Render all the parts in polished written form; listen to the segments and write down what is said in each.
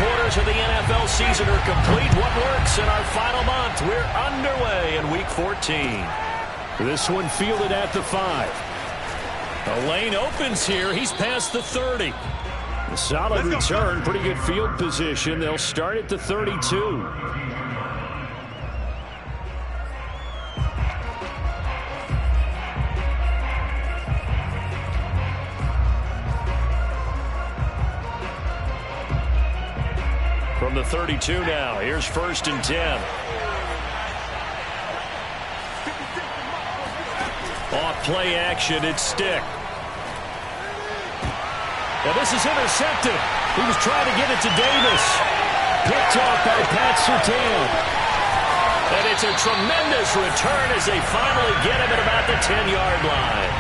quarters of the NFL season are complete. What works in our final month? We're underway in Week 14. This one fielded at the 5. The lane opens here. He's past the 30. A solid return. Pretty good field position. They'll start at the 32. From the 32 now, here's 1st and 10. Off play action, it's Stick. Now this is intercepted. He was trying to get it to Davis. Picked off by Pat Surtain. And it's a tremendous return as they finally get him at about the 10-yard line.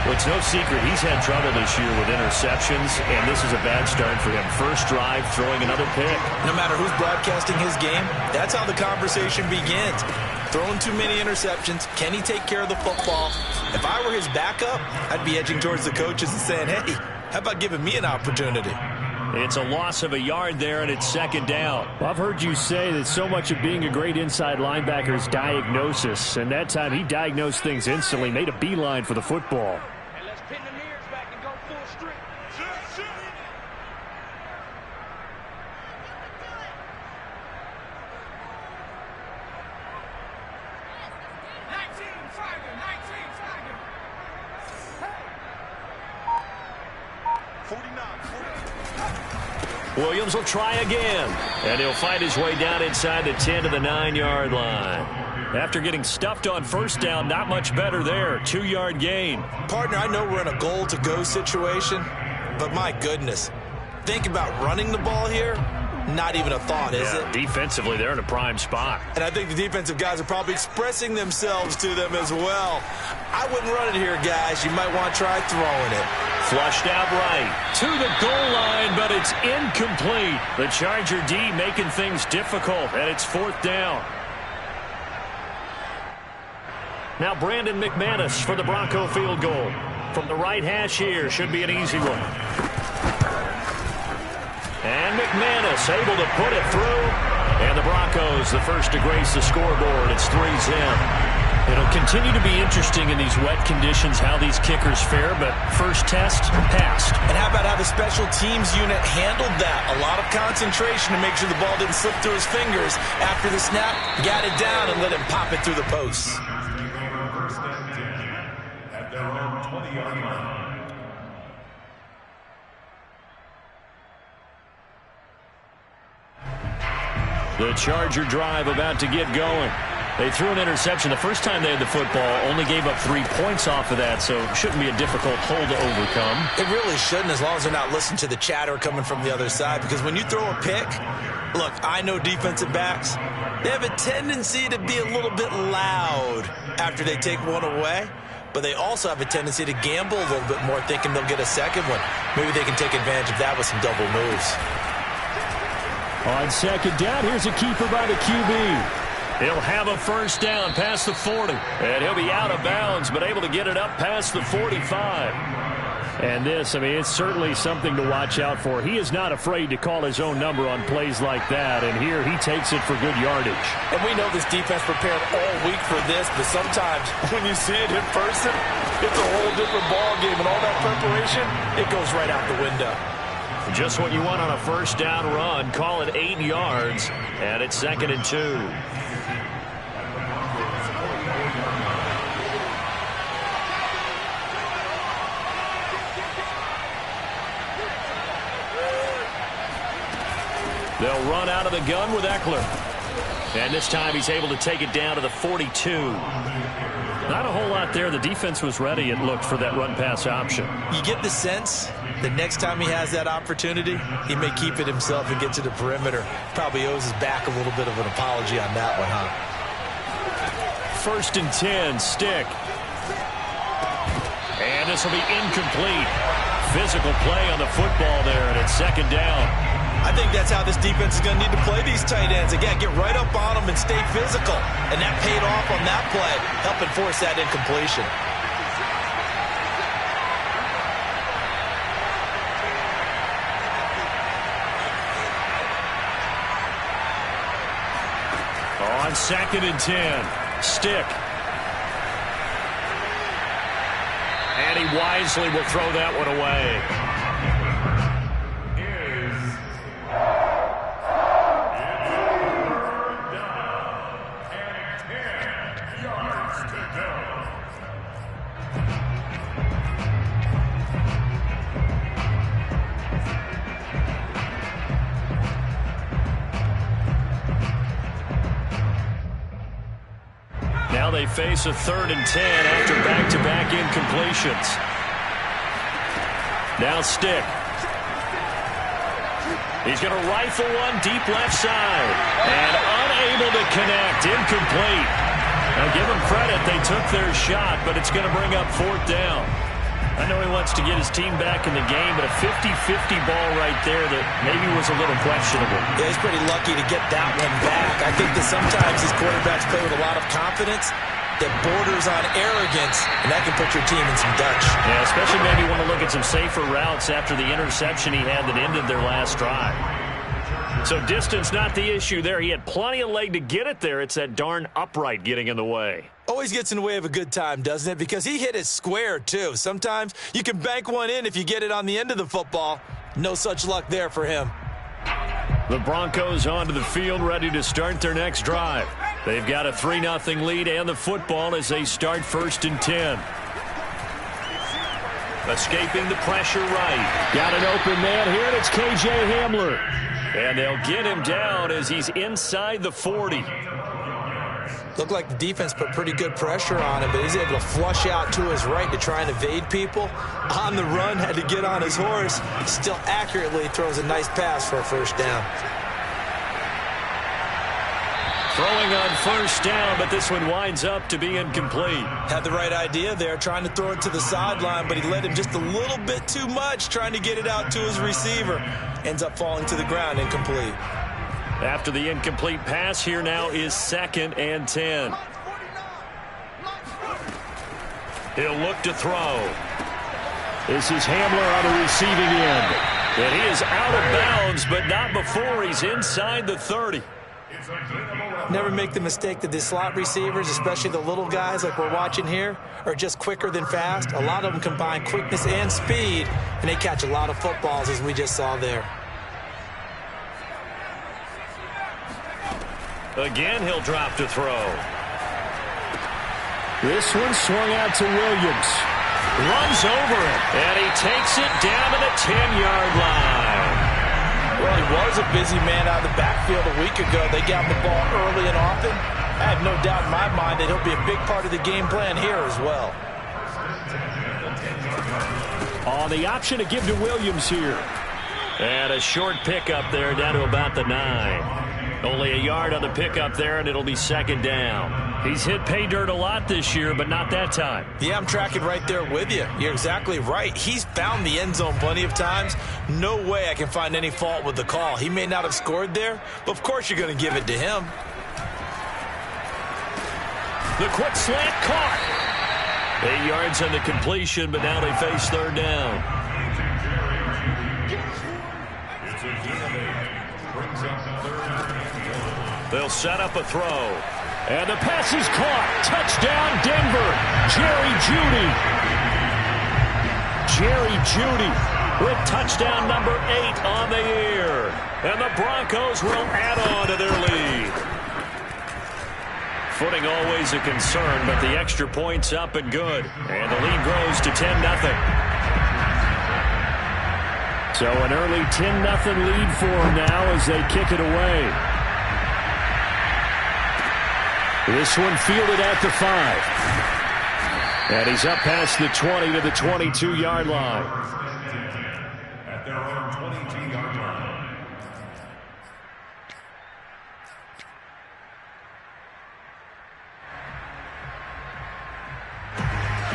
Well, it's no secret he's had trouble this year with interceptions, and this is a bad start for him. First drive, throwing another pick. No matter who's broadcasting his game, that's how the conversation begins. Throwing too many interceptions. Can he take care of the football? If I were his backup, I'd be edging towards the coaches and saying, hey, how about giving me an opportunity? It's a loss of a yard there, and it's 2nd down. Well, I've heard you say that so much of being a great inside linebacker is diagnosis, and that time he diagnosed things instantly, made a beeline for the football. And let's pin the ears back and go full strip. Williams will try again, and he'll fight his way down inside the 10 to the 9-yard line. After getting stuffed on 1st down, not much better there. 2-yard gain. Partner, I know we're in a goal-to-go situation, but my goodness, think about running the ball here. Not even a thought, is it? Defensively, they're in a prime spot. And I think the defensive guys are probably expressing themselves to them as well. I wouldn't run it here, guys. You might want to try throwing it. Flushed out right. To the goal line, but it's incomplete. The Charger D making things difficult, and it's 4th down. Now Brandon McManus for the Bronco field goal. From the right hash here, should be an easy one. And McManus able to put it through. And the Broncos the first to grace the scoreboard. It's 3-0. It'll continue to be interesting in these wet conditions how these kickers fare, but first test, passed. And how about how the special teams unit handled that? A lot of concentration to make sure the ball didn't slip through his fingers. After the snap, got it down and let him pop it through the posts. The Charger drive about to get going. They threw an interception the first time they had the football, only gave up 3 points off of that, so it shouldn't be a difficult hole to overcome. It really shouldn't, as long as they're not listening to the chatter coming from the other side, because when you throw a pick, look, I know defensive backs, they have a tendency to be a little bit loud after they take one away, but they also have a tendency to gamble a little bit more, thinking they'll get a second one. Maybe they can take advantage of that with some double moves. On 2nd down, here's a keeper by the QB. He'll have a first down past the 40. And he'll be out of bounds, but able to get it up past the 45. And this, I mean, it's certainly something to watch out for. He is not afraid to call his own number on plays like that. And here he takes it for good yardage. And we know this defense prepared all week for this, but sometimes when you see it in person, it's a whole different ball game. And all that preparation, it goes right out the window. Just what you want on a first down run. Call it 8 yards, and it's 2nd and 2. They'll run out of the gun with Eckler. And this time he's able to take it down to the 42. Not a whole lot there. The defense was ready, it looked, for that run-pass option. You get the sense the next time he has that opportunity, he may keep it himself and get to the perimeter. Probably owes his back a little bit of an apology on that one, huh? 1st and 10, Stick. And this will be incomplete. Physical play on the football there, and it's 2nd down. I think that's how this defense is going to need to play these tight ends. Again, get right up on them and stay physical. And that paid off on that play, helping force that incompletion. on 2nd and 10. Stick. And he wisely will throw that one away. Now they face a 3rd and 10 after back-to-back incompletions. Now Stick. He's going to rifle one deep left side. And unable to connect. Incomplete. Now give them credit. They took their shot, but it's going to bring up 4th down. I know he wants to get his team back in the game, but a 50-50 ball right there that maybe was a little questionable. Yeah, he's pretty lucky to get that one back. I think that sometimes these quarterbacks play with a lot of confidence that borders on arrogance, and that can put your team in some Dutch. Yeah, especially maybe want to look at some safer routes after the interception he had that ended their last drive. So distance not the issue there. He had plenty of leg to get it there. It's that darn upright getting in the way. Always gets in the way of a good time, doesn't it? Because he hit it square, too. Sometimes you can bank one in if you get it on the end of the football. No such luck there for him. The Broncos onto the field, ready to start their next drive. They've got a 3-0 lead and the football as they start 1st and 10. Escaping the pressure right. Got an open man here, and it's K.J. Hamler. And they'll get him down as he's inside the 40. Looked like the defense put pretty good pressure on him, but he's able to flush out to his right to try and evade people. On the run, had to get on his horse. Still accurately throws a nice pass for a 1st down. Throwing on 1st down, but this one winds up to be incomplete. Had the right idea there, trying to throw it to the sideline, but he led him just a little bit too much, trying to get it out to his receiver. Ends up falling to the ground, incomplete. After the incomplete pass, here now is 2nd and 10. He'll look to throw. This is Hamler on the receiving end. And he is out of bounds, but not before he's inside the 30. Never make the mistake that the slot receivers, especially the little guys like we're watching here, are just quicker than fast. A lot of them combine quickness and speed, and they catch a lot of footballs, as we just saw there. Again, he'll drop to throw. This one swung out to Williams. Runs over it, and he takes it down to the 10-yard line. Well, he was a busy man out of the backfield a week ago. They got him the ball early and often. I have no doubt in my mind that he'll be a big part of the game plan here as well. On the option to give to Williams here. And a short pickup there down to about the 9. Only a yard on the pickup there, and it'll be 2nd down. He's hit pay dirt a lot this year, but not that time. Yeah, I'm tracking right there with you. You're exactly right. He's found the end zone plenty of times. No way I can find any fault with the call. He may not have scored there, but of course you're going to give it to him. The quick slant caught. 8 yards on the completion, but now they face 3rd down. They'll set up a throw. And the pass is caught. Touchdown, Denver. Jerry Jeudy with touchdown number 8 on the year. And the Broncos will add on to their lead. Footing always a concern, but the extra point's up and good. And the lead grows to 10-0. So an early 10-0 lead for them now as they kick it away. This one fielded at the 5. And he's up past the 20 to the 22-yard line. At their own 22-yard line.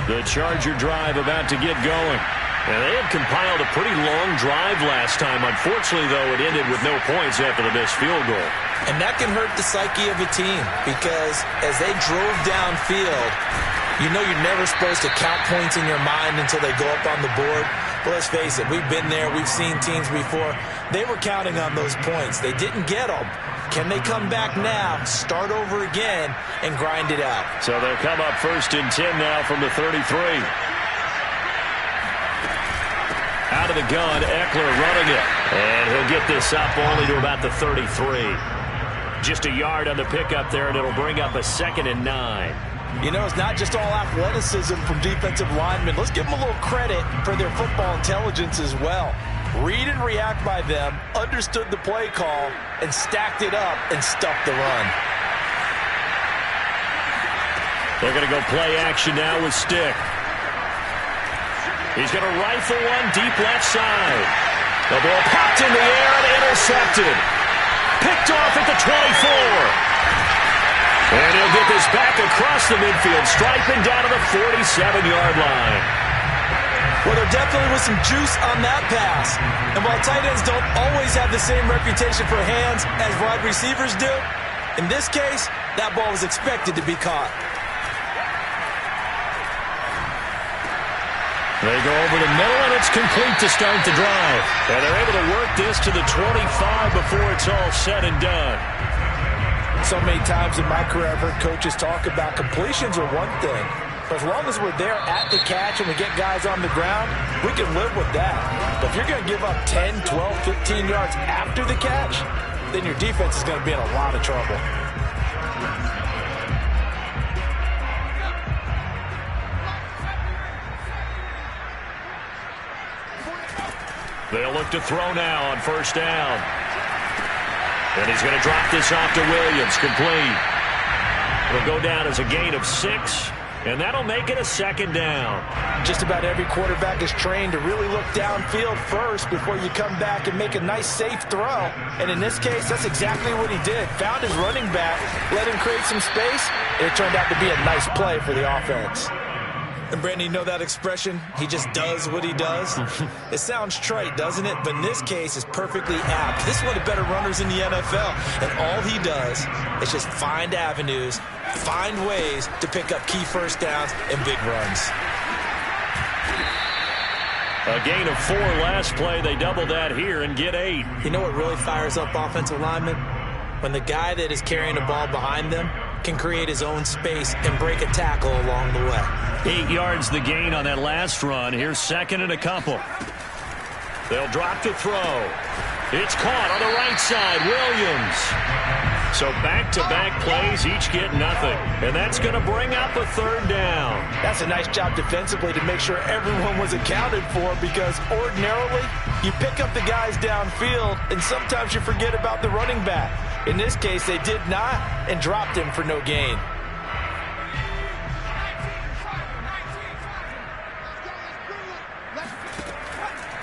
The Charger drive about to get going. And they had compiled a pretty long drive last time. Unfortunately, though, it ended with no points after the missed field goal. And that can hurt the psyche of a team because as they drove downfield, you know you're never supposed to count points in your mind until they go up on the board. But let's face it, we've been there. We've seen teams before. They were counting on those points. They didn't get them. Can they come back now, start over again, and grind it out? So they'll come up 1st and 10 now from the 33. Out of the gun, Eckler running it. And he'll get this up only to about the 33. Just a yard on the pickup there, and it'll bring up a 2nd and 9. You know, it's not just all athleticism from defensive linemen. Let's give them a little credit for their football intelligence as well. Read and react by them, understood the play call, and stacked it up and stuffed the run. They're going to go play action now with Stick. He's going to rifle one deep left side. The ball popped in the air and intercepted. Picked off at the 24. And he'll get this back across the midfield stripe and down to the 47-yard line. Well, there definitely was some juice on that pass. And while tight ends don't always have the same reputation for hands as wide receivers do, in this case, that ball was expected to be caught. They go over the middle, and it's complete to start the drive. And they're able to work this to the 25 before it's all said and done. So many times in my career, I've heard coaches talk about completions are one thing. But as long as we're there at the catch and we get guys on the ground, we can live with that. But if you're going to give up 10, 12, 15 yards after the catch, then your defense is going to be in a lot of trouble. They'll look to throw now on 1st down. And he's going to drop this off to Williams, complete. It'll go down as a gain of 6, and that'll make it a 2nd down. Just about every quarterback is trained to really look downfield first before you come back and make a nice, safe throw. And in this case, that's exactly what he did. Found his running back, let him create some space, and it turned out to be a nice play for the offense. And, Brandon, you know that expression? He just does what he does? It sounds trite, doesn't it? But in this case, it's perfectly apt. This is one of the better runners in the NFL. And all he does is just find avenues, find ways to pick up key 1st downs and big runs. A gain of 4 last play. They double that here and get 8. You know what really fires up offensive linemen? When the guy that is carrying the ball behind them can create his own space and break a tackle along the way. 8 yards the gain on that last run. Here's 2nd and a couple. They'll drop to throw. It's caught on the right side. Williams. So back-to-back plays, each get nothing. And that's going to bring up a 3rd down. That's a nice job defensively to make sure everyone was accounted for, because ordinarily you pick up the guys downfield and sometimes you forget about the running back. In this case, they did not and dropped him for no gain.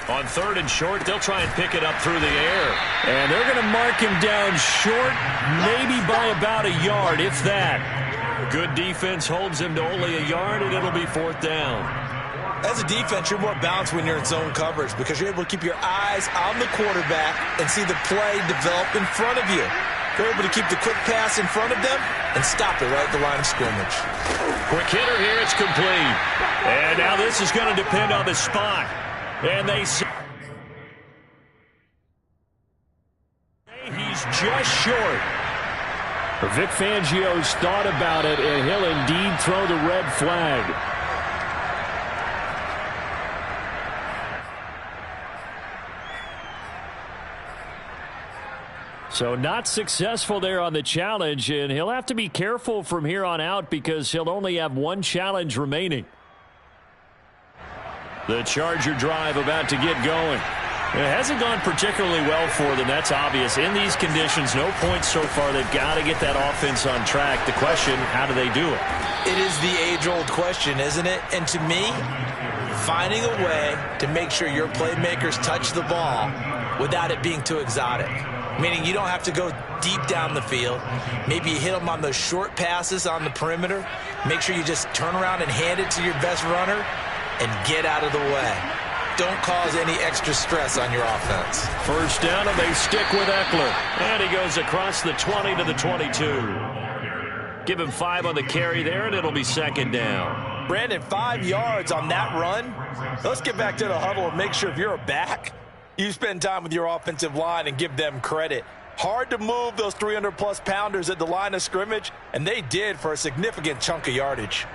On 3rd and short, they'll try and pick it up through the air. And they're going to mark him down short, maybe by about a yard, if that. Good defense holds him to only a yard, and it'll be 4th down. As a defense, you're more balanced when you're in zone coverage because you're able to keep your eyes on the quarterback and see the play develop in front of you. You're able to keep the quick pass in front of them and stop it right at the line of scrimmage. Quick hitter here, it's complete. And now this is going to depend on the spot. And they say he's just short. Vic Fangio's thought about it, and he'll indeed throw the red flag. So not successful there on the challenge, and he'll have to be careful from here on out because he'll only have 1 challenge remaining. The Charger drive about to get going. It hasn't gone particularly well for them, that's obvious. In these conditions, no points so far. They've got to get that offense on track. The question, how do they do it? It is the age-old question, isn't it? And to me, finding a way to make sure your playmakers touch the ball without it being too exotic. Meaning you don't have to go deep down the field. Maybe you hit them on those short passes on the perimeter. Make sure you just turn around and hand it to your best runner and get out of the way. Don't cause any extra stress on your offense. 1st down, and they stick with Eckler. And he goes across the 20 to the 22. Give him 5 on the carry there, and it'll be 2nd down. Brandon, 5 yards on that run. Let's get back to the huddle and make sure if you're a back, you spend time with your offensive line and give them credit. Hard to move those 300-plus pounders at the line of scrimmage, and they did for a significant chunk of yardage.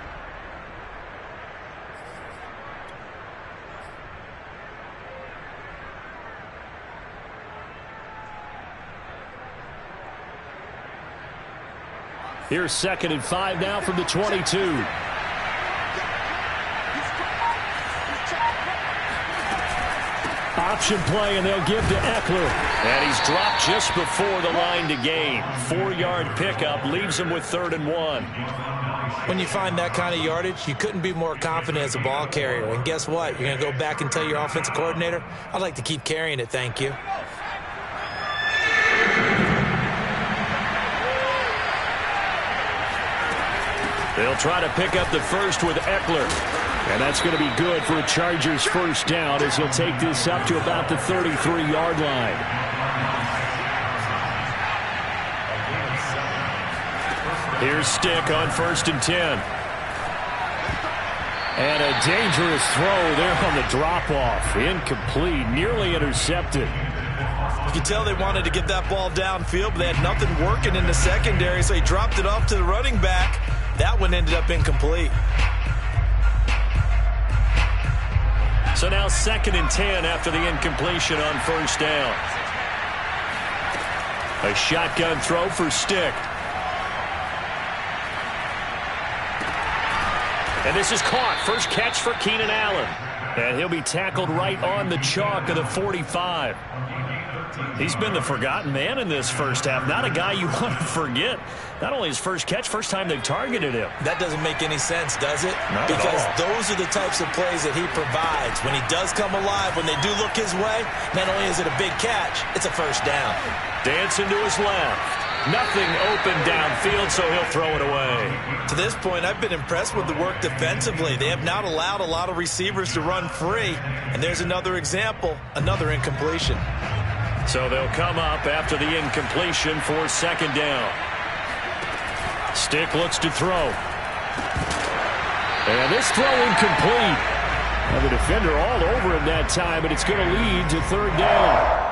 Here's 2nd and 5 now from the 22. Option play, and they'll give to Eckler. And he's dropped just before the line to gain. 4-yard pickup leaves him with 3rd and 1. When you find that kind of yardage, you couldn't be more confident as a ball carrier. And guess what? You're going to go back and tell your offensive coordinator, I'd like to keep carrying it, thank you. They'll try to pick up the first with Eckler. And that's going to be good for a Chargers first down as he'll take this up to about the 33-yard line. Here's Stick on 1st and 10. And a dangerous throw there on the drop-off. Incomplete, nearly intercepted. You could tell they wanted to get that ball downfield, but they had nothing working in the secondary, so he dropped it off to the running back. That one ended up incomplete. So now 2nd and 10 after the incompletion on 1st down. A shotgun throw for Stick. And this is caught. First catch for Keenan Allen. And he'll be tackled right on the chalk of the 45. He's been the forgotten man in this first half. Not a guy you want to forget. Not only his first catch, first time they've targeted him. That doesn't make any sense, does it? Not because at all. Those are the types of plays that he provides. When he does come alive, when they do look his way, not only is it a big catch, it's a first down. Dancing to his left. Nothing open downfield, so he'll throw it away. To this point, I've been impressed with the work defensively. They have not allowed a lot of receivers to run free. And there's another example, another incompletion. So they'll come up after the incompletion for 2nd down. Stick looks to throw. And this throw incomplete. And the defender all over him that time, but it's going to lead to 3rd down.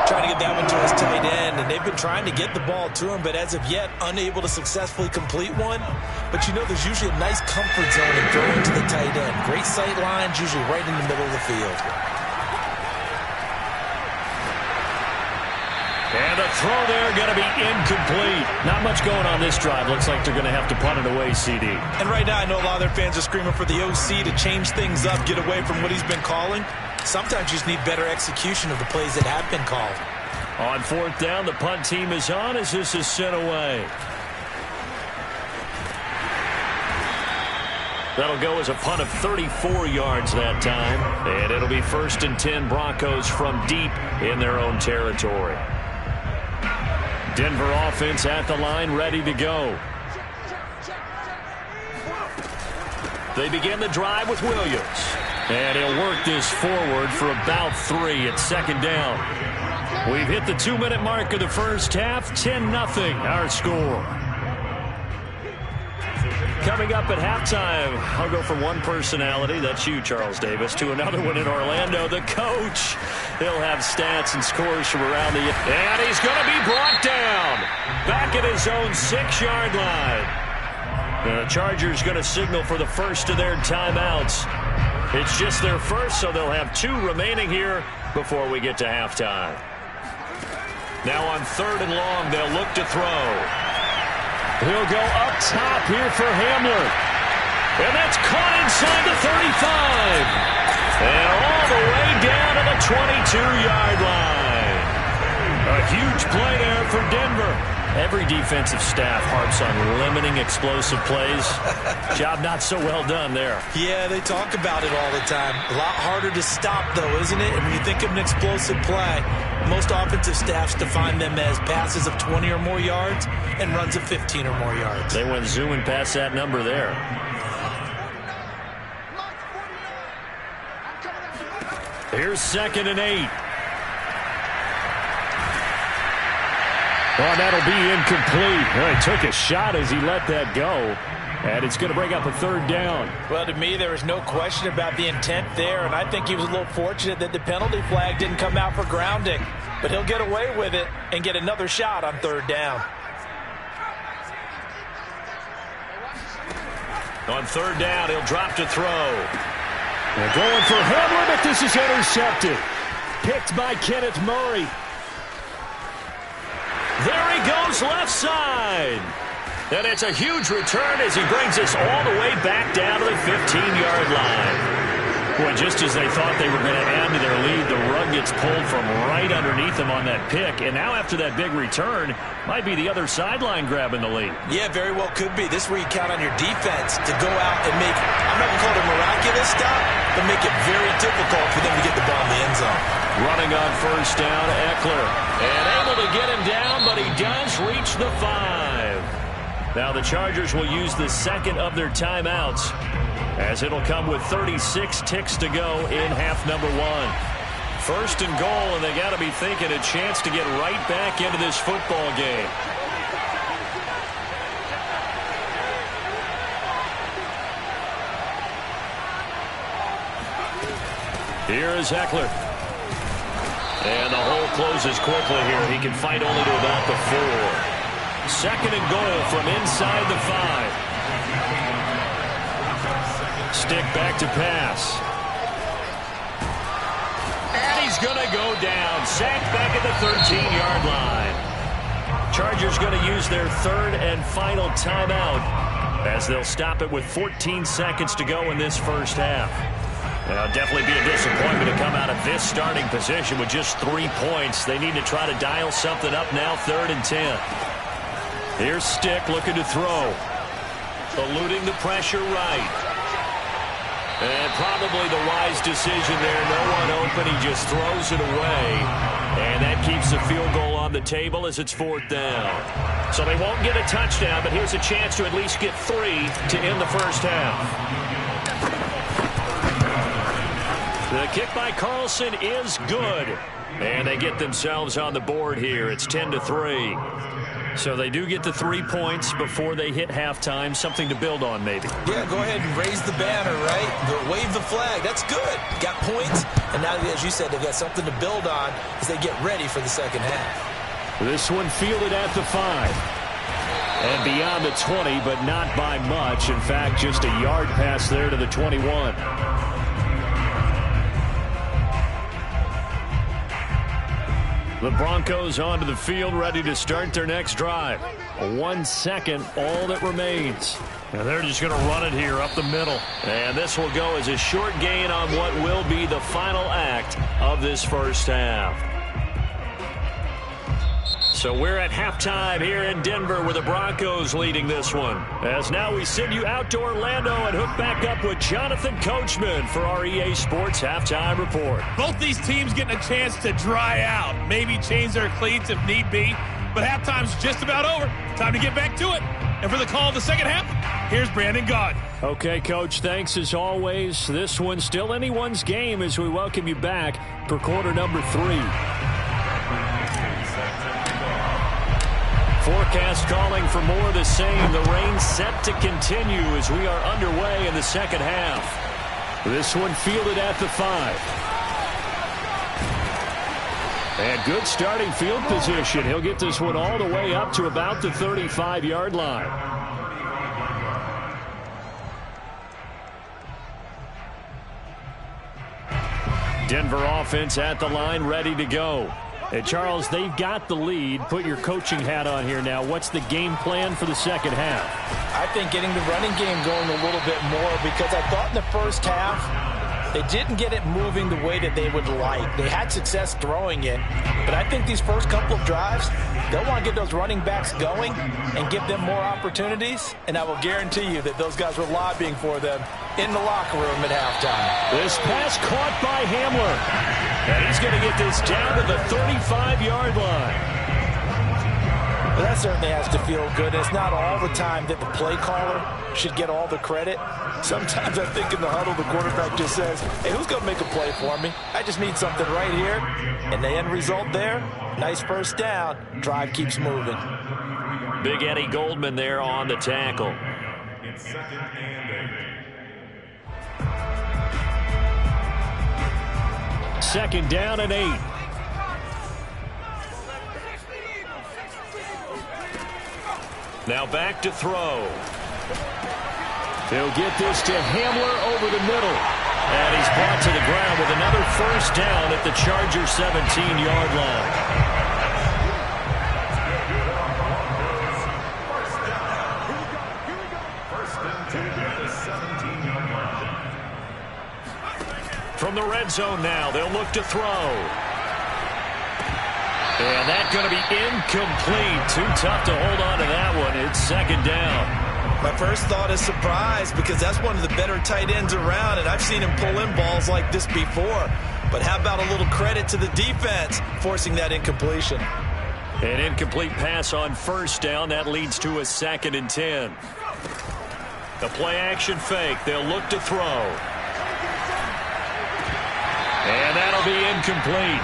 Trying to get that one to his tight end, and they've been trying to get the ball to him, but as of yet, unable to successfully complete one. But you know, there's usually a nice comfort zone in throwing to the tight end. Great sight lines, usually right in the middle of the field. And the throw there going to be incomplete. Not much going on this drive. Looks like they're going to have to punt it away, CD. And right now, I know a lot of their fans are screaming for the OC to change things up, get away from what he's been calling. Sometimes you just need better execution of the plays that have been called. On 4th down, the punt team is on as this is sent away. That'll go as a punt of 34 yards that time. And it'll be 1st and 10 Broncos from deep in their own territory. Denver offense at the line, ready to go. They begin the drive with Williams. And he'll work this forward for about 3 at 2nd down. We've hit the 2-minute mark of the first half. 10-0 our score. Coming up at halftime, I'll go from one personality, that's you, Charles Davis, to another one in Orlando, the coach. He'll have stats and scores from around the... And he's going to be brought down. Back at his own 6-yard line. The Chargers going to signal for the first of their timeouts. It's just their first, so they'll have 2 remaining here before we get to halftime. Now on 3rd and long, they'll look to throw. He'll go up top here for Hamler. And that's caught inside the 35. And all the way down to the 22-yard line. A huge play there for Denver. Every defensive staff harps on limiting explosive plays. Job not so well done there. Yeah, they talk about it all the time. A lot harder to stop, though, isn't it? And when you think of an explosive play, most offensive staffs define them as passes of 20 or more yards and runs of 15 or more yards. They went zooming past that number there. Here's 2nd and 8. Oh, that'll be incomplete. Well, he took a shot as he let that go. And it's going to bring up a third down. Well, to me, there was no question about the intent there, and I think he was a little fortunate that the penalty flag didn't come out for grounding. But he'll get away with it and get another shot on third down. On third down, he'll drop to throw. They're going for Hamler, but this is intercepted. Picked by Kenneth Murray. There he goes left side. And it's a huge return as he brings us all the way back down to the 15-yard line. Boy, just as they thought they were going to add to their lead, the rug gets pulled from right underneath them on that pick. And now after that big return, might be the other sideline grabbing the lead. Yeah, very well could be. This is where you count on your defense to go out and make, I'm not going to call it a miraculous stop, but make it very difficult for them to get the ball in the end zone. Running on first down, Eckler. And able to get him down, but he does reach the 5. Now the Chargers will use the second of their timeouts, as it'll come with 36 ticks to go in half number 1. First and goal, and they got to be thinking a chance to get right back into this football game. Here is Eckler. And the hole closes quickly here. He can fight only to about the 4. Second and goal from inside the 5. Stick back to pass. And he's going to go down. Sacked back at the 13-yard line. Chargers going to use their third and final timeout, as they'll stop it with 14 seconds to go in this first half. Now, definitely be a disappointment to come out of this starting position with just 3 points. They need to try to dial something up now, 3rd and 10. Here's Stick looking to throw. Eluding the pressure right. And probably the wise decision there. No one open. He just throws it away. And that keeps the field goal on the table as it's 4th down. So they won't get a touchdown, but here's a chance to at least get 3 to end the first half. The kick by Carlson is good. And they get themselves on the board here. It's 10-3. So they do get the 3 points before they hit halftime. Something to build on, maybe. Yeah, go ahead and raise the banner, right? Wave the flag. That's good. Got points. And now, as you said, they've got something to build on as they get ready for the second half. This one fielded at the 5. And beyond the 20, but not by much. In fact, just a yard pass there to the 21. The Broncos onto the field, ready to start their next drive. 1 second, all that remains. And they're just going to run it here up the middle. And this will go as a short gain on what will be the final act of this first half. So we're at halftime here in Denver with the Broncos leading this one. As now we send you out to Orlando and hook back up with Jonathan Coachman for our EA Sports Halftime Report. Both these teams getting a chance to dry out, maybe change their cleats if need be. But halftime's just about over. Time to get back to it. And for the call of the second half, here's Brandon Gaud. Okay, Coach, thanks as always. This one's still anyone's game as we welcome you back for quarter number 3. Forecast calling for more of the same. The rain set to continue as we are underway in the second half. This one fielded at the 5. And good starting field position. He'll get this one all the way up to about the 35-yard line. Denver offense at the line, ready to go. Hey, Charles, they've got the lead. Put your coaching hat on here now. What's the game plan for the second half? I think getting the running game going a little bit more, because I thought in the first half they didn't get it moving the way that they would like. They had success throwing it, but I think these first couple of drives, they'll want to get those running backs going and give them more opportunities, and I will guarantee you that those guys were lobbying for them in the locker room at halftime. This pass caught by Hamler. And he's going to get this down to the 35-yard line. But that certainly has to feel good. It's not all the time that the play caller should get all the credit. Sometimes I think in the huddle, the quarterback just says, hey, who's going to make a play for me? I just need something right here. And the end result there, nice first down. Drive keeps moving. Big Eddie Goldman there on the tackle. It's 2nd and 8. Second down and 8. Now back to throw. They'll get this to Hamler over the middle. And he's brought to the ground with another first down at the Chargers' 17-yard line. First and 10 at the 17-yard line. From the red zone now, they'll look to throw. And that's going to be incomplete. Too tough to hold on to that one. It's second down. My first thought is surprise because that's one of the better tight ends around, and I've seen him pull in balls like this before. But how about a little credit to the defense forcing that incompletion? An incomplete pass on first down. That leads to a 2nd and 10. The play-action fake. They'll look to throw. And that'll be incomplete.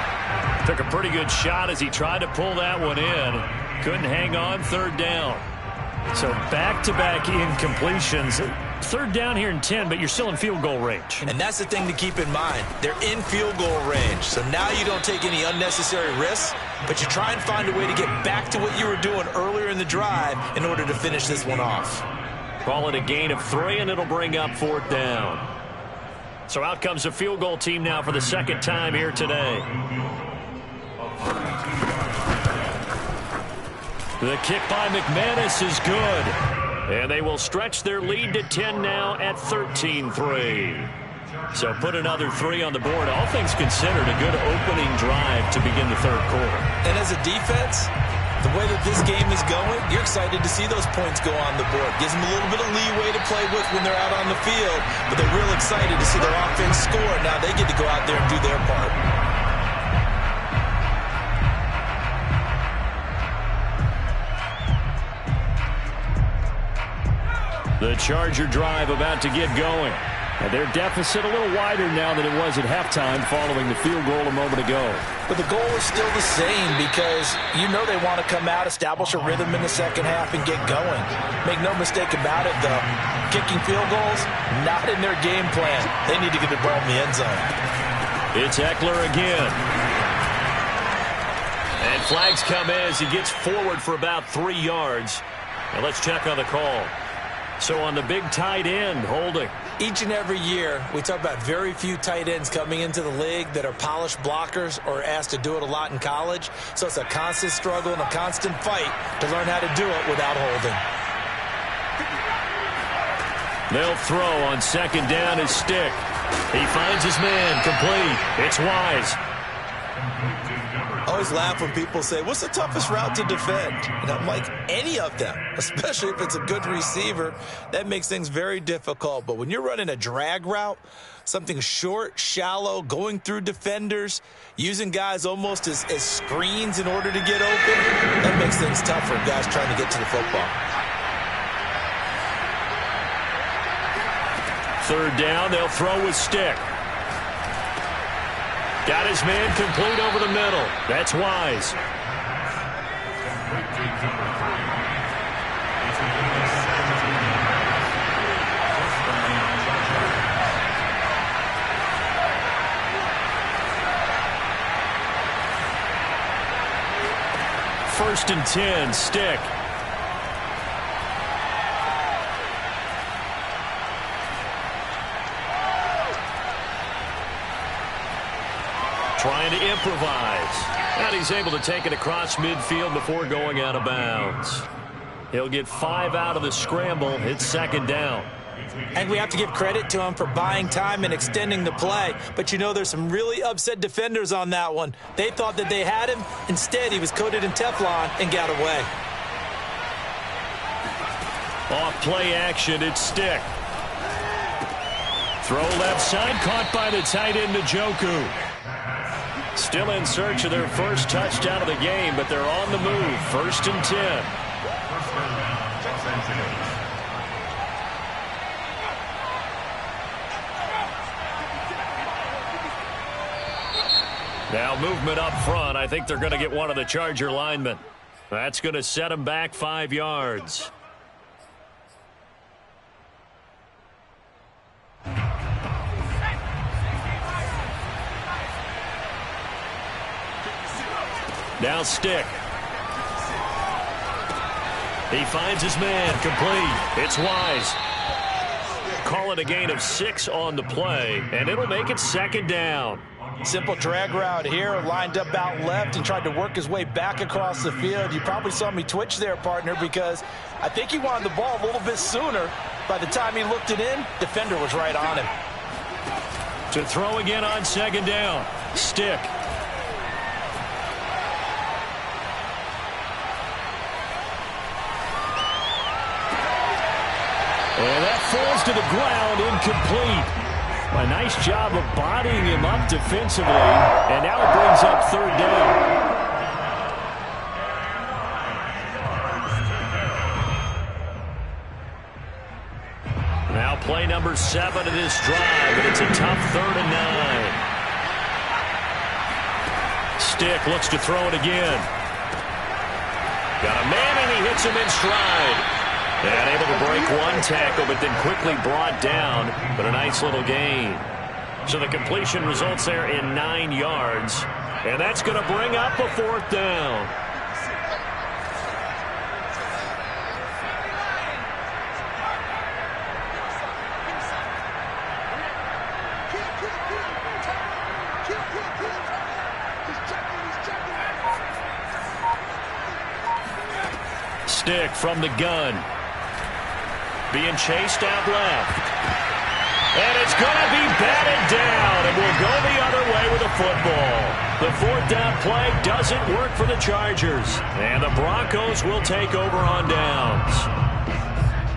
Took a pretty good shot as he tried to pull that one in. Couldn't hang on. Third down. So back-to-back incompletions. Third down here in 10, but you're still in field goal range. And that's the thing to keep in mind. They're in field goal range. So now you don't take any unnecessary risks, but you try and find a way to get back to what you were doing earlier in the drive in order to finish this one off. Call it a gain of 3, and it'll bring up 4th down. So out comes the field goal team now for the second time here today. The kick by McManus is good. And they will stretch their lead to 10 now at 13-3. So put another 3 on the board. All things considered, a good opening drive to begin the third quarter. And as a defense, the way that this game is going, you're excited to see those points go on the board. Gives them a little bit of leeway to play with when they're out on the field. But they're real excited to see their offense score. Now they get to go out there and do their part. The Charger drive about to get going. And their deficit a little wider now than it was at halftime following the field goal a moment ago. But the goal is still the same because you know they want to come out, establish a rhythm in the second half, and get going. Make no mistake about it, though. Kicking field goals, not in their game plan. They need to get the ball in the end zone. It's Eckler again. And flags come as he gets forward for about 3 yards. Now let's check on the call. So on the big tight end, holding. Each and every year, we talk about very few tight ends coming into the league that are polished blockers or asked to do it a lot in college. So it's a constant struggle and a constant fight to learn how to do it without holding. They'll throw on second down his stick. He finds his man, complete. It's Wise. I always laugh when people say, what's the toughest route to defend? And I'm like, any of them, especially if it's a good receiver. That makes things very difficult. But when you're running a drag route, something short, shallow, going through defenders, using guys almost as screens in order to get open, that makes things tough for guys trying to get to the football. Third down, they'll throw with stick. Got his man complete over the middle. That's Wise. First and 10, stick. Trying to improvise. And he's able to take it across midfield before going out of bounds. He'll get 5 out of the scramble. It's second down. And we have to give credit to him for buying time and extending the play. But you know there's some really upset defenders on that one. They thought that they had him. Instead, he was coated in Teflon and got away. Off play action, it's stick. Throw left side, caught by the tight end Njoku. Still in search of their first touchdown of the game, but they're on the move. First and 10. Now movement up front. I think they're going to get one of the Charger linemen. That's going to set them back 5 yards. Now Stick. He finds his man, complete. It's Wise. Call it a gain of 6 on the play, and it'll make it 2nd down. Simple drag route here, lined up out left and tried to work his way back across the field. You probably saw me twitch there, partner, because I think he wanted the ball a little bit sooner. By the time he looked it in, defender was right on him. To throw again on 2nd down. Stick. And that falls to the ground, incomplete. A nice job of bodying him up defensively, and now it brings up 3rd down. Now play number 7 of this drive, and it's a tough 3rd and 9. Stick looks to throw it again. Got a man, and he hits him in stride. And able to break one tackle, but then quickly brought down. But a nice little gain. So the completion results there in 9 yards. And that's going to bring up a 4th down. Stick from the gun. Being chased out left. And it's going to be batted down, and will go the other way with a football. The 4th down play doesn't work for the Chargers, and the Broncos will take over on downs.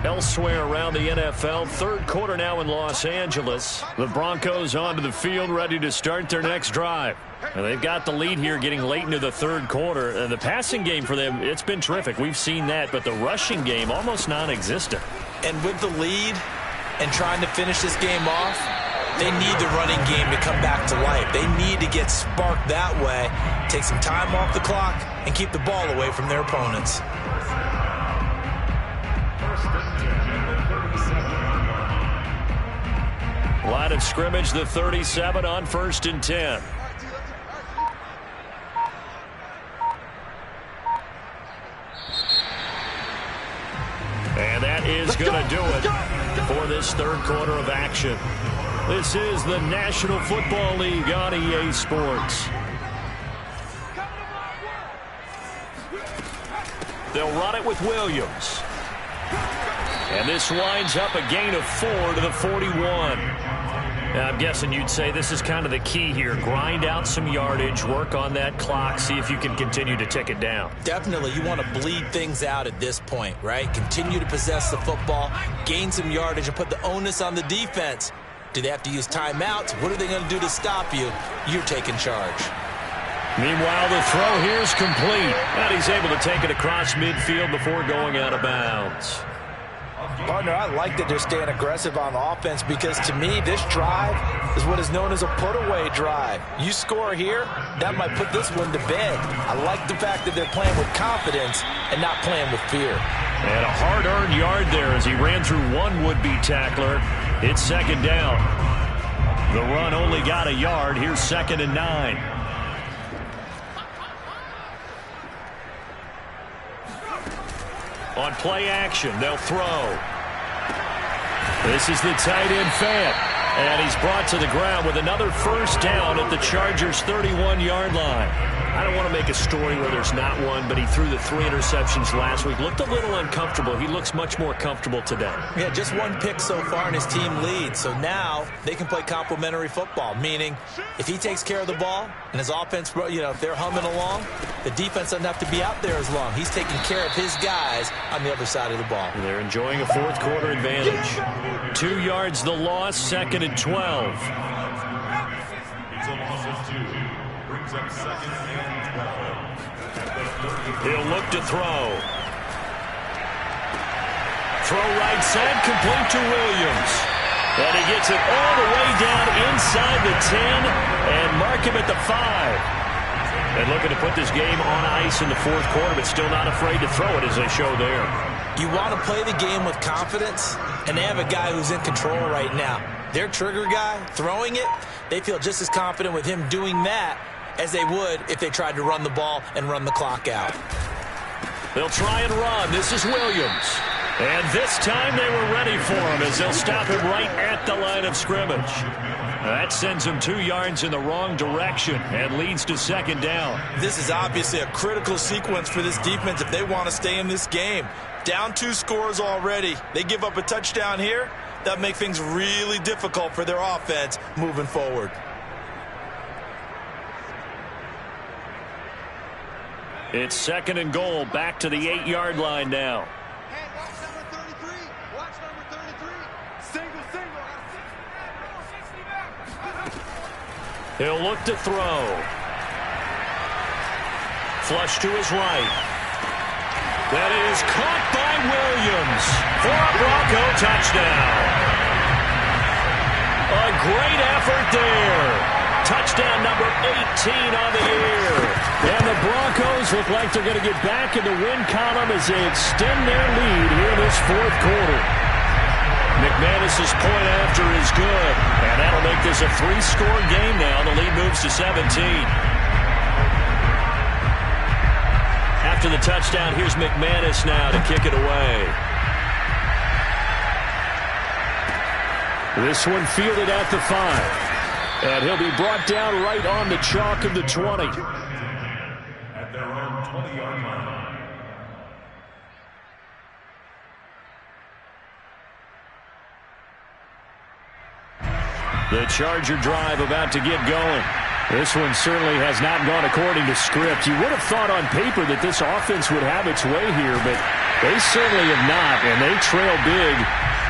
Elsewhere around the NFL, 3rd quarter now in Los Angeles. The Broncos onto the field, ready to start their next drive. And they've got the lead here getting late into the 3rd quarter. And the passing game for them, it's been terrific. We've seen that, but the rushing game almost non-existent. And with the lead and trying to finish this game off, they need the running game to come back to life. They need to get sparked that way, take some time off the clock, and keep the ball away from their opponents. Line of scrimmage, the 37 on 1st and 10. And that is going to do it for this 3rd quarter of action. This is the National Football League on EA Sports. They'll run it with Williams. And this winds up a gain of 4 to the 41. Now, I'm guessing you'd say this is kind of the key here. Grind out some yardage, work on that clock, see if you can continue to tick it down. Definitely. You want to bleed things out at this point, right? Continue to possess the football, gain some yardage, and put the onus on the defense. Do they have to use timeouts? What are they going to do to stop you? You're taking charge. Meanwhile, the throw here is complete. And he's able to take it across midfield before going out of bounds. Partner, I like that they're staying aggressive on offense because, to me, this drive is what is known as a put-away drive. You score here, that might put this one to bed. I like the fact that they're playing with confidence and not playing with fear. And a hard-earned yard there as he ran through one would-be tackler. It's 2nd down. The run only got a yard. Here's 2nd and 9. On play action, they'll throw. This is the tight end Fant. And he's brought to the ground with another 1st down at the Chargers' 31-yard line. I don't want to make a story where there's not one, but he threw the 3 interceptions last week. Looked a little uncomfortable. He looks much more comfortable today. Yeah, just 1 pick so far and his team leads. So now they can play complementary football, meaning if he takes care of the ball and his offense, if they're humming along, the defense doesn't have to be out there as long. He's taking care of his guys on the other side of the ball. They're enjoying a 4th quarter advantage. 2 yards the loss, 2nd and 12. It's a loss of 2. Brings up 2nd and 12. He'll look to throw. Throw right side, complete to Williams. And he gets it all the way down inside the 10 and mark him at the 5. And looking to put this game on ice in the 4th quarter, but still not afraid to throw it as they show there. You want to play the game with confidence, and they have a guy who's in control right now. Their trigger guy, throwing it, they feel just as confident with him doing that as they would if they tried to run the ball and run the clock out. They'll try and run. This is Williams. And this time they were ready for him as they'll stop him right at the line of scrimmage. That sends him 2 yards in the wrong direction and leads to second down. This is obviously a critical sequence for this defense if they want to stay in this game. Down 2 scores already. They give up a touchdown here. That make things really difficult for their offense moving forward. It's second and goal, back to the 8-yard line now. Hey, watch number 33. Watch number 33. Single. He'll look to throw. Flush to his right. That is caught by Williams for a Bronco touchdown. A great effort there. Touchdown number 18 on the year. And the Broncos look like they're going to get back in the win column as they extend their lead here in this fourth quarter. McManus's point after is good, and that'll make this a 3-score game now. The lead moves to 17. After the touchdown, here's McManus now to kick it away. This one fielded at the 5. And he'll be brought down right on the chalk of the 20. At their own 20-yard line. The Charger drive about to get going. This one certainly has not gone according to script. You would have thought on paper that this offense would have its way here, but they certainly have not, and they trail big.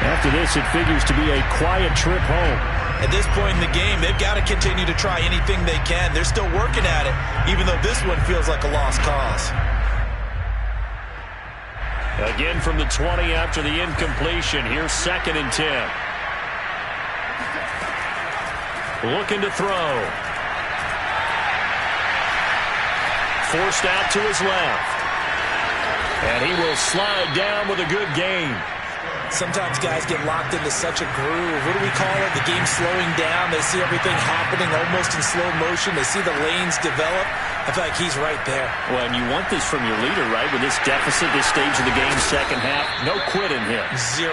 After this, it figures to be a quiet trip home. At this point in the game, they've got to continue to try anything they can. They're still working at it, even though this one feels like a lost cause. Again from the 20 after the incompletion. Here's second and 10. Looking to throw. Forced out to his left. And he will slide down with a good gain. Sometimes guys get locked into such a groove. What do we call it? The game's slowing down. They see everything happening almost in slow motion. They see the lanes develop. I feel like he's right there. Well, and you want this from your leader, right? With this deficit, this stage of the game, second half, no quitting him. 0.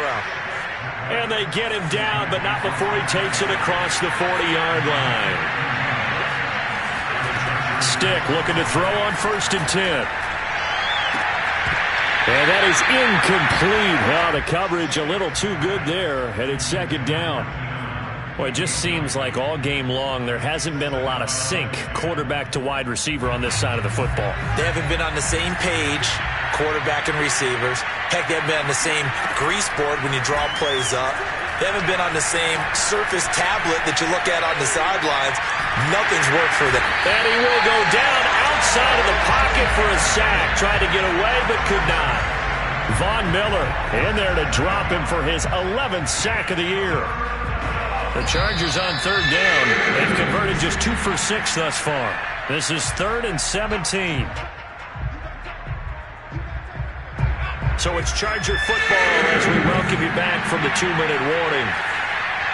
And they get him down, but not before he takes it across the 40-yard line. Stick looking to throw on first and 10. And that is incomplete. Well, the coverage a little too good there, and it's second down. Well, it just seems like all game long there hasn't been a lot of sync quarterback to wide receiver on this side of the football. They haven't been on the same page, quarterback and receivers. Heck, they haven't been on the same grease board when you draw plays up. They haven't been on the same surface tablet that you look at on the sidelines. Nothing's worked for them. And he will go down outside of the pocket for a sack. Tried to get away, but could not. Von Miller in there to drop him for his 11th sack of the year. The Chargers on third down. They've converted just 2 for 6 thus far. This is 3rd and 17. So it's Charger football as we welcome you back from the 2-minute warning.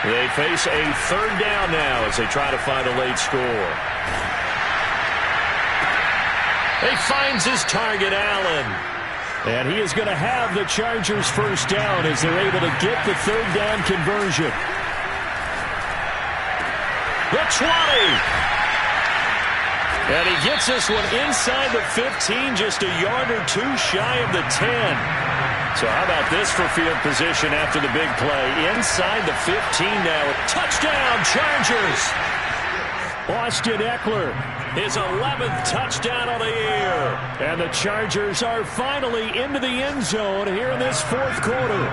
They face a third down now as they try to find a late score. He finds his target, Allen. And he is going to have the Chargers first down as they're able to get the third down conversion. The 20. And he gets this one inside the 15, just a yard or two shy of the 10. So how about this for field position after the big play? Inside the 15 now. Touchdown, Chargers. Austin Eckler, his 11th touchdown of the year. And the Chargers are finally into the end zone here in this fourth quarter.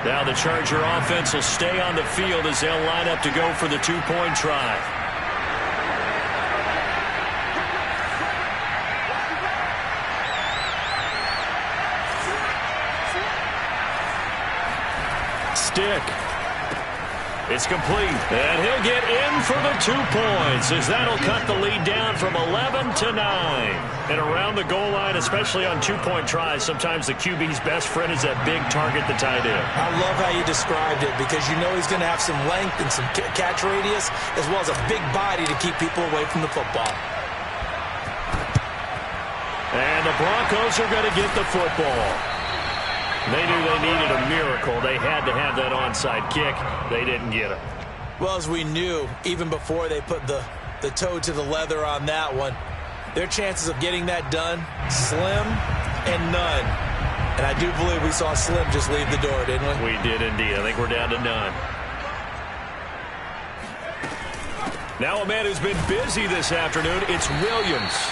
Now the Charger offense will stay on the field as they'll line up to go for the 2-point try. Stick. It's complete. And he'll get in for the 2 points, as that'll cut the lead down from 11 to 9. And around the goal line, especially on 2-point tries, sometimes the QB's best friend is that big target, the tight end. I love how you described it, because you know he's going to have some length and some catch radius, as well as a big body to keep people away from the football. And the Broncos are going to get the football. They knew they needed a miracle. They had to have that onside kick. They didn't get it. Well, as we knew, even before they put the toe to the leather on that one, their chances of getting that done, slim and none. And I do believe we saw Slim just leave the door, didn't we? We did indeed. I think we're down to none. Now a man who's been busy this afternoon, it's Williams.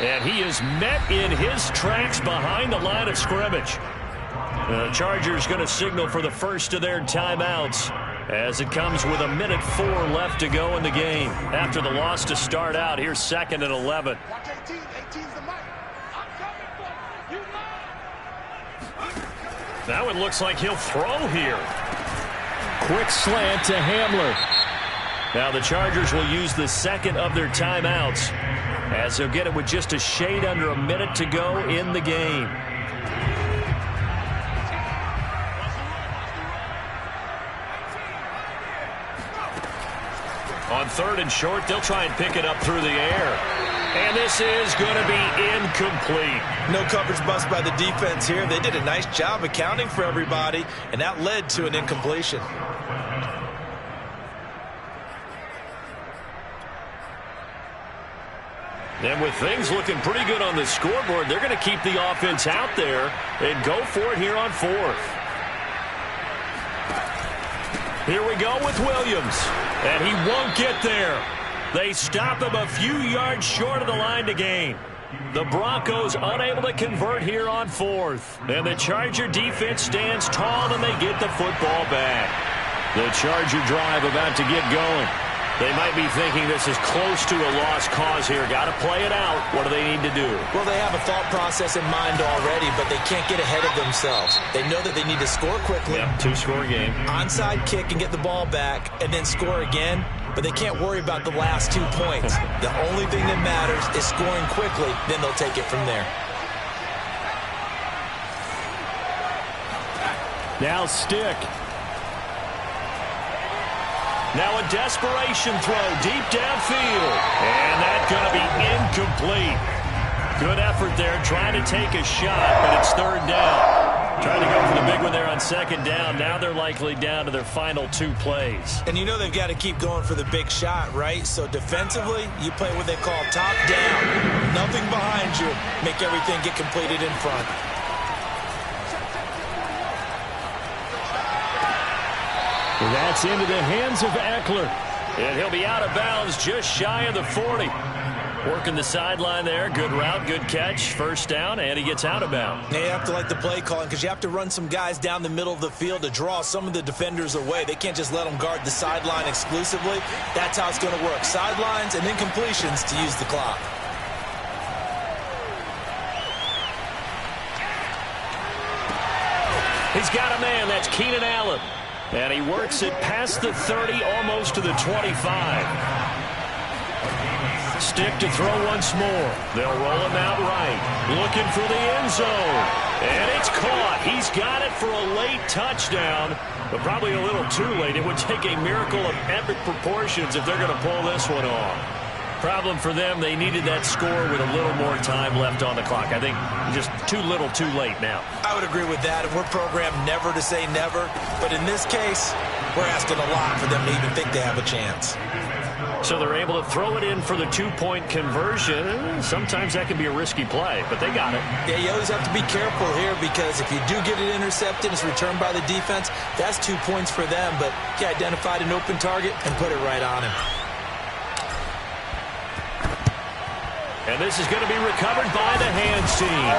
And he is met in his tracks behind the line of scrimmage. The Chargers going to signal for the first of their timeouts as it comes with 1:04 left to go in the game. After the loss to start out, here's 2nd and 11. Watch 18. 18's the mic. I'm coming for you. Now it looks like he'll throw here. Quick slant to Hamler. Now the Chargers will use the second of their timeouts, as they'll get it with just a shade under a minute to go in the game. On 3rd and short, they'll try and pick it up through the air. And this is going to be incomplete. No coverage bust by the defense here. They did a nice job accounting for everybody, and that led to an incompletion. And with things looking pretty good on the scoreboard, they're going to keep the offense out there and go for it here on 4th. Here we go with Williams. And he won't get there. They stop him a few yards short of the line to gain. The Broncos unable to convert here on 4th. And the Charger defense stands tall and they get the football back. The Charger drive about to get going. They might be thinking this is close to a lost cause here. Got to play it out. What do they need to do? Well, they have a thought process in mind already, but they can't get ahead of themselves. They know that they need to score quickly. Yep, 2-score game. Onside kick and get the ball back and then score again, but they can't worry about the last 2 points. The only thing that matters is scoring quickly, then they'll take it from there. Now Stick. Now a desperation throw deep downfield. And that's going to be incomplete. Good effort there trying to take a shot, but it's 3rd down. Trying to go for the big one there on 2nd down. Now they're likely down to their final 2 plays. And you know they've got to keep going for the big shot, right? So defensively, you play what they call top down. Nothing behind you. Make everything get completed in front. That's into the hands of Eckler. And he'll be out of bounds just shy of the 40. Working the sideline there. Good route, good catch. 1st down, and he gets out of bounds. They have to like the play calling because you have to run some guys down the middle of the field to draw some of the defenders away. They can't just let them guard the sideline exclusively. That's how it's going to work. Sidelines and then completions to use the clock. He's got a man. That's Keenan Allen. And he works it past the 30, almost to the 25. Stick to throw once more. They'll roll him out right. Looking for the end zone. And it's caught. He's got it for a late touchdown, but probably a little too late. It would take a miracle of epic proportions if they're going to pull this one off. Problem for them, they needed that score with a little more time left on the clock. I think just too little too late now. I would agree with that. We're programmed never to say never. But in this case, we're asking a lot for them to even think they have a chance. So they're able to throw it in for the 2-point conversion. Sometimes that can be a risky play, but they got it. Yeah, you always have to be careful here because if you do get it intercepted, it's returned by the defense. That's 2 points for them, but he identified an open target and put it right on him. And this is going to be recovered by the hands team.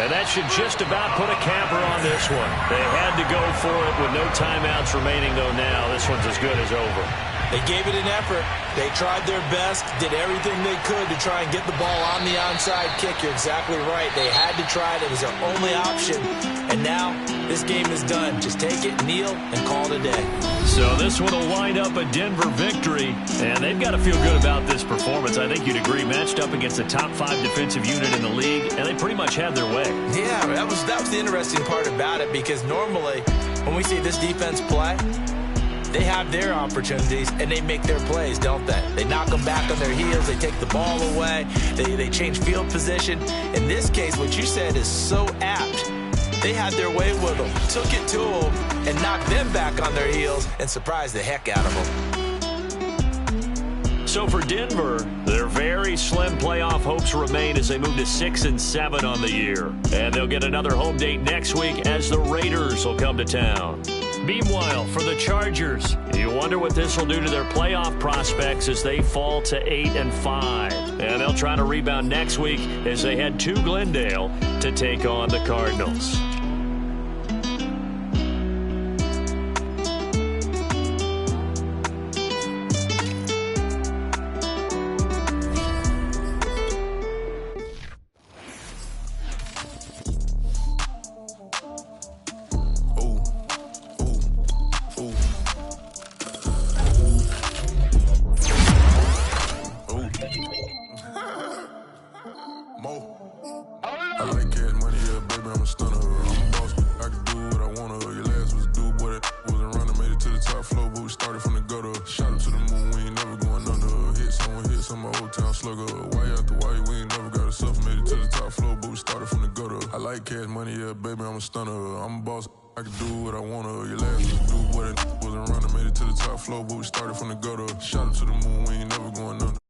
And that should just about put a capper on this one. They had to go for it with no timeouts remaining, though, now. This one's as good as over. They gave it an effort. They tried their best, did everything they could to try and get the ball on the onside kick. You're exactly right. They had to try it. It was their only option. And now this game is done. Just take it, kneel, and call it a day. So this one will wind up a Denver victory, and they've got to feel good about this performance. I think you'd agree, matched up against the top 5 defensive unit in the league, and they pretty much had their way. Yeah, that was the interesting part about it, because normally when we see this defense play, they have their opportunities, and they make their plays, don't they? They knock them back on their heels. They take the ball away. They change field position. In this case, what you said is so apt. They had their way with them, took it to them, and knocked them back on their heels and surprised the heck out of them. So for Denver, their very slim playoff hopes remain as they move to 6-7 on the year. And they'll get another home date next week as the Raiders will come to town. Meanwhile, for the Chargers, you wonder what this will do to their playoff prospects as they fall to 8-5. And they'll try to rebound next week as they head to Glendale to take on the Cardinals. I like cash money, yeah, baby, I'm a stunner. I'm a boss, I can do what I wanna. Your last was do, boy, that wasn't running. Made it to the top floor, but we started from the gutter. Shot up to the moon, we ain't never going under. Hits on my old town slugger. Why after why, we ain't never got a suffer. Made it to the top floor, but we started from the gutter. I like cash money, yeah, baby, I'm a stunner. I'm a boss, I can do what I wanna. Your last was do, boy, that wasn't running. Made it to the top floor, but we started from the gutter. Shot up to the moon, we ain't never going under.